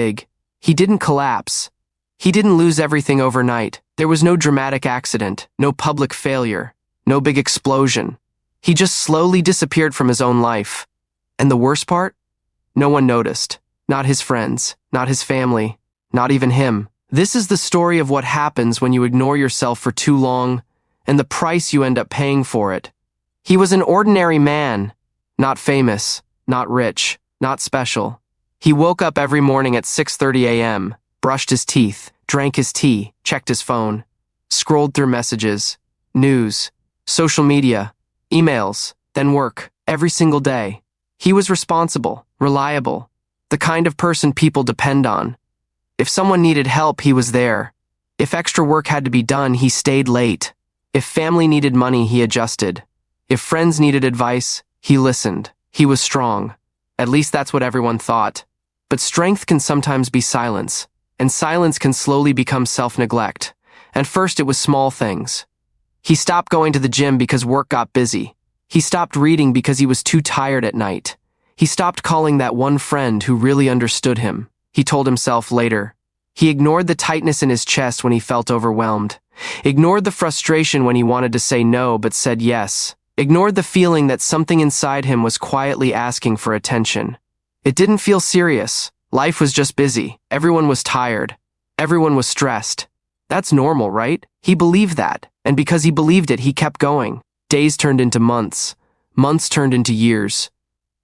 big. He didn't collapse. He didn't lose everything overnight. There was no dramatic accident, no public failure, no big explosion. He just slowly disappeared from his own life. And the worst part? No one noticed. Not his friends, not his family, not even him. This is the story of what happens when you ignore yourself for too long, and the price you end up paying for it. He was an ordinary man, not famous, not rich, not special. He woke up every morning at 6:30 a.m., brushed his teeth, drank his tea, checked his phone, scrolled through messages, news, social media, emails, then work, every single day. He was responsible, reliable, the kind of person people depend on. If someone needed help, he was there. If extra work had to be done, he stayed late. If family needed money, he adjusted. If friends needed advice, he listened. He was strong. At least that's what everyone thought. But strength can sometimes be silence, and silence can slowly become self-neglect. At first, it was small things. He stopped going to the gym because work got busy. He stopped reading because he was too tired at night. He stopped calling that one friend who really understood him. He told himself later. He ignored the tightness in his chest when he felt overwhelmed. Ignored the frustration when he wanted to say no but said yes. Ignored the feeling that something inside him was quietly asking for attention. It didn't feel serious. Life was just busy. Everyone was tired. Everyone was stressed. That's normal, right? He believed that, and because he believed it, he kept going. Days turned into months. Months turned into years.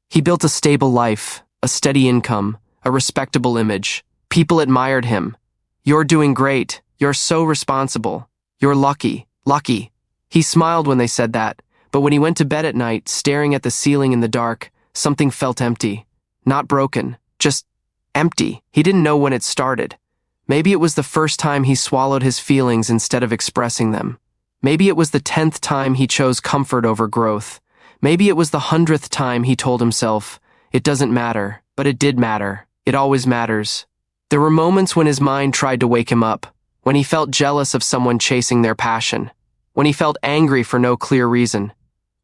He built a stable life, a steady income, a respectable image. People admired him. You're doing great. You're so responsible. You're lucky. Lucky. He smiled when they said that, but when he went to bed at night, staring at the ceiling in the dark, something felt empty. Not broken, just empty. He didn't know when it started. Maybe it was the first time he swallowed his feelings instead of expressing them. Maybe it was the 10th time he chose comfort over growth. Maybe it was the 100th time he told himself, it doesn't matter, but it did matter. It always matters. There were moments when his mind tried to wake him up, when he felt jealous of someone chasing their passion, when he felt angry for no clear reason,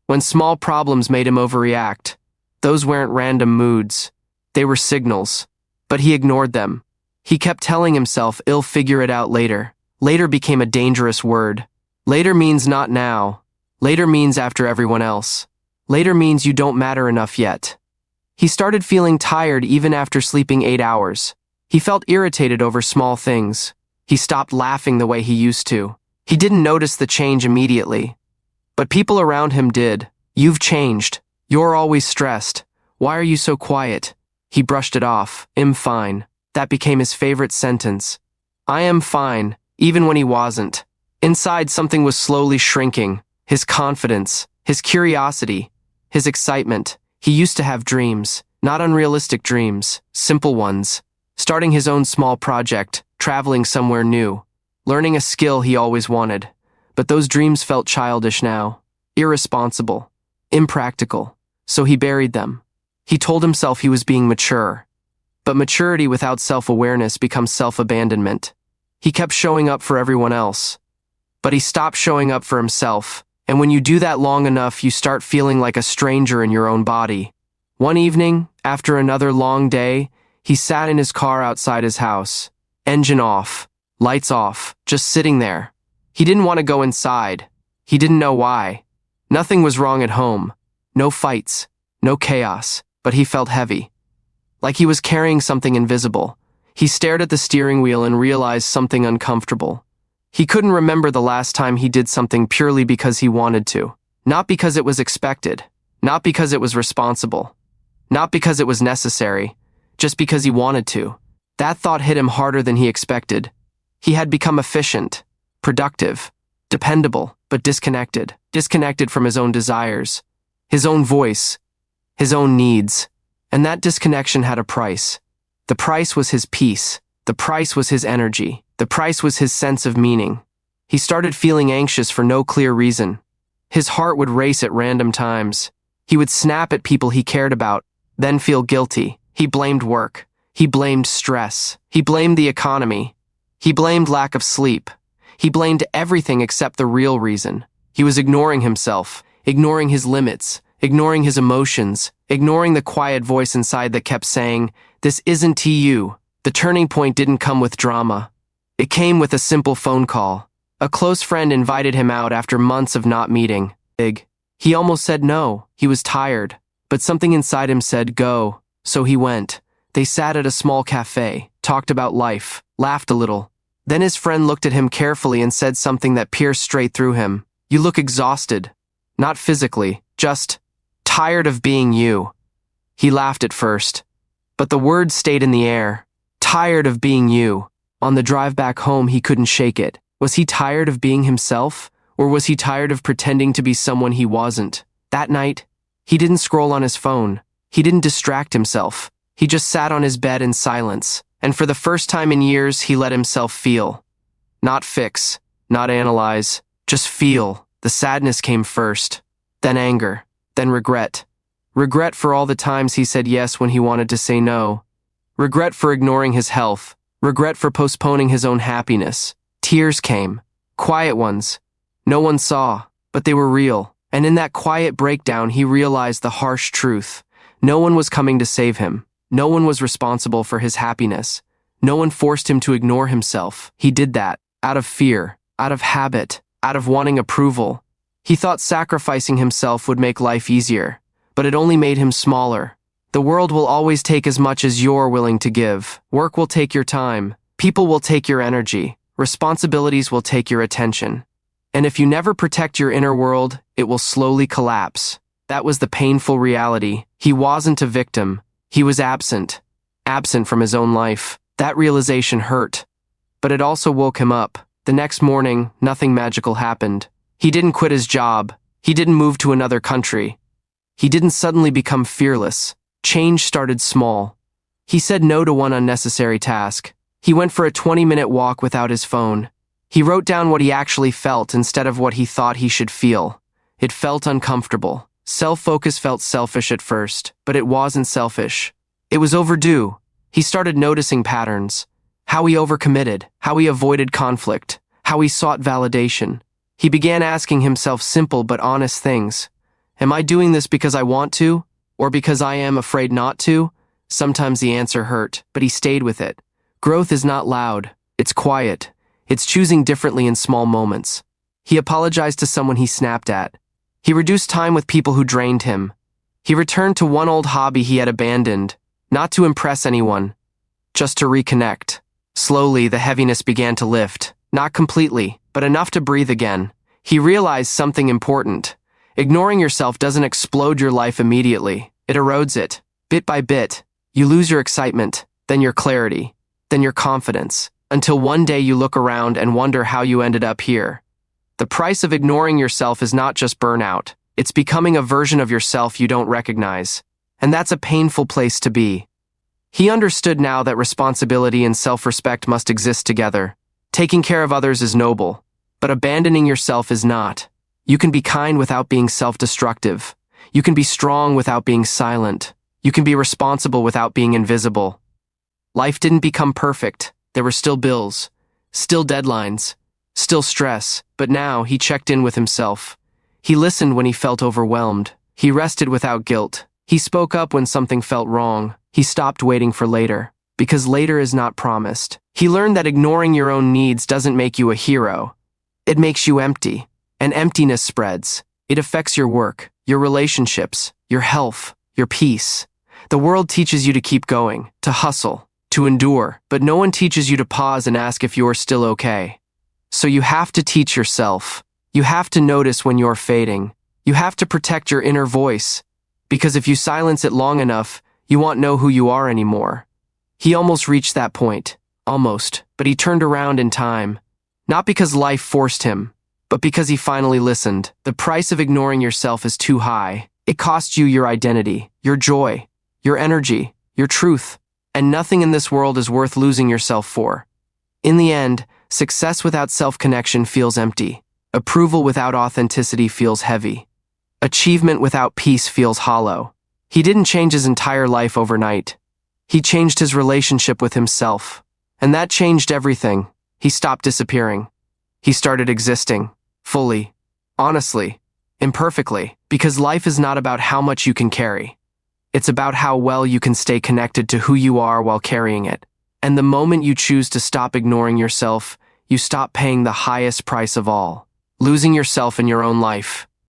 when small problems made him overreact. Those weren't random moods. They were signals. But he ignored them. He kept telling himself, "I'll figure it out later." Later became a dangerous word. Later means not now. Later means after everyone else. Later means you don't matter enough yet. He started feeling tired even after sleeping 8 hours. He felt irritated over small things. He stopped laughing the way he used to. He didn't notice the change immediately. But people around him did. "You've changed. You're always stressed. Why are you so quiet?" He brushed it off. "I'm fine." That became his favorite sentence. I am fine, even when he wasn't. Inside, something was slowly shrinking. His confidence, his curiosity, his excitement. He used to have dreams, not unrealistic dreams, simple ones. Starting his own small project, traveling somewhere new, learning a skill he always wanted. But those dreams felt childish now, irresponsible, impractical. So he buried them. He told himself he was being mature. But maturity without self-awareness becomes self-abandonment. He kept showing up for everyone else. But he stopped showing up for himself. And when you do that long enough, you start feeling like a stranger in your own body. One evening, after another long day, he sat in his car outside his house. Engine off, lights off, just sitting there. He didn't want to go inside. He didn't know why. Nothing was wrong at home. No fights, no chaos, but he felt heavy. Like he was carrying something invisible. He stared at the steering wheel and realized something uncomfortable. He couldn't remember the last time he did something purely because he wanted to. Not because it was expected. Not because it was responsible. Not because it was necessary. Just because he wanted to. That thought hit him harder than he expected. He had become efficient, productive, dependable, but disconnected. Disconnected from his own desires, his own voice, his own needs. And that disconnection had a price. The price was his peace. The price was his energy. The price was his sense of meaning. He started feeling anxious for no clear reason. His heart would race at random times. He would snap at people he cared about, then feel guilty. He blamed work. He blamed stress. He blamed the economy. He blamed lack of sleep. He blamed everything except the real reason. He was ignoring himself, ignoring his limits, ignoring his emotions, ignoring the quiet voice inside that kept saying, "This isn't to you. The turning point didn't come with drama. It came with a simple phone call. A close friend invited him out after months of not meeting. He almost said no, he was tired. But something inside him said go, so he went. They sat at a small cafe, talked about life, laughed a little. Then his friend looked at him carefully and said something that pierced straight through him. You look exhausted. Not physically, just tired of being you. He laughed at first, but the words stayed in the air. Tired of being you. On the drive back home, he couldn't shake it. Was he tired of being himself? Or was he tired of pretending to be someone he wasn't? That night, he didn't scroll on his phone. He didn't distract himself. He just sat on his bed in silence. And for the first time in years, he let himself feel. Not fix, not analyze, just feel. The sadness came first, then anger, then regret. Regret for all the times he said yes when he wanted to say no. Regret for ignoring his health. Regret for postponing his own happiness. Tears came, quiet ones. No one saw, but they were real. And in that quiet breakdown, he realized the harsh truth. No one was coming to save him. No one was responsible for his happiness. No one forced him to ignore himself. He did that, out of fear, out of habit, out of wanting approval. He thought sacrificing himself would make life easier, but it only made him smaller. The world will always take as much as you're willing to give. Work will take your time. People will take your energy. Responsibilities will take your attention. And if you never protect your inner world, it will slowly collapse. That was the painful reality. He wasn't a victim. He was absent from his own life. That realization hurt. But it also woke him up. The next morning, nothing magical happened. He didn't quit his job. He didn't move to another country. He didn't suddenly become fearless. Change started small. He said no to one unnecessary task. He went for a 20-minute walk without his phone. He wrote down what he actually felt instead of what he thought he should feel. It felt uncomfortable. Self-focus felt selfish at first, but it wasn't selfish. It was overdue. He started noticing patterns. How he overcommitted, how he avoided conflict, how he sought validation. He began asking himself simple but honest things. Am I doing this because I want to, or because I am afraid not to? Sometimes the answer hurt, but he stayed with it. Growth is not loud. It's quiet. It's choosing differently in small moments. He apologized to someone he snapped at. He reduced time with people who drained him. He returned to one old hobby he had abandoned, not to impress anyone, just to reconnect. Slowly, the heaviness began to lift, not completely, but enough to breathe again. He realized something important. Ignoring yourself doesn't explode your life immediately. It erodes it, bit by bit. You lose your excitement, then your clarity, then your confidence, until one day you look around and wonder how you ended up here. The price of ignoring yourself is not just burnout. It's becoming a version of yourself you don't recognize. And that's a painful place to be. He understood now that responsibility and self-respect must exist together. Taking care of others is noble, but abandoning yourself is not. You can be kind without being self-destructive. You can be strong without being silent. You can be responsible without being invisible. Life didn't become perfect. There were still bills, still deadlines, still stress, but now he checked in with himself. He listened when he felt overwhelmed. He rested without guilt. He spoke up when something felt wrong. He stopped waiting for later, because later is not promised. He learned that ignoring your own needs doesn't make you a hero. It makes you empty, and emptiness spreads. It affects your work, your relationships, your health, your peace. The world teaches you to keep going, to hustle, to endure, but no one teaches you to pause and ask if you're still okay. So you have to teach yourself. You have to notice when you're fading. You have to protect your inner voice, because if you silence it long enough, you won't know who you are anymore. He almost reached that point. Almost, but he turned around in time. Not because life forced him, but because he finally listened. The price of ignoring yourself is too high. It costs you your identity, your joy, your energy, your truth, and nothing in this world is worth losing yourself for. In the end, success without self-connection feels empty. Approval without authenticity feels heavy. Achievement without peace feels hollow. He didn't change his entire life overnight. He changed his relationship with himself. And that changed everything. He stopped disappearing. He started existing. Fully. Honestly. Imperfectly. Because life is not about how much you can carry. It's about how well you can stay connected to who you are while carrying it. And the moment you choose to stop ignoring yourself, you stop paying the highest price of all, losing yourself in your own life.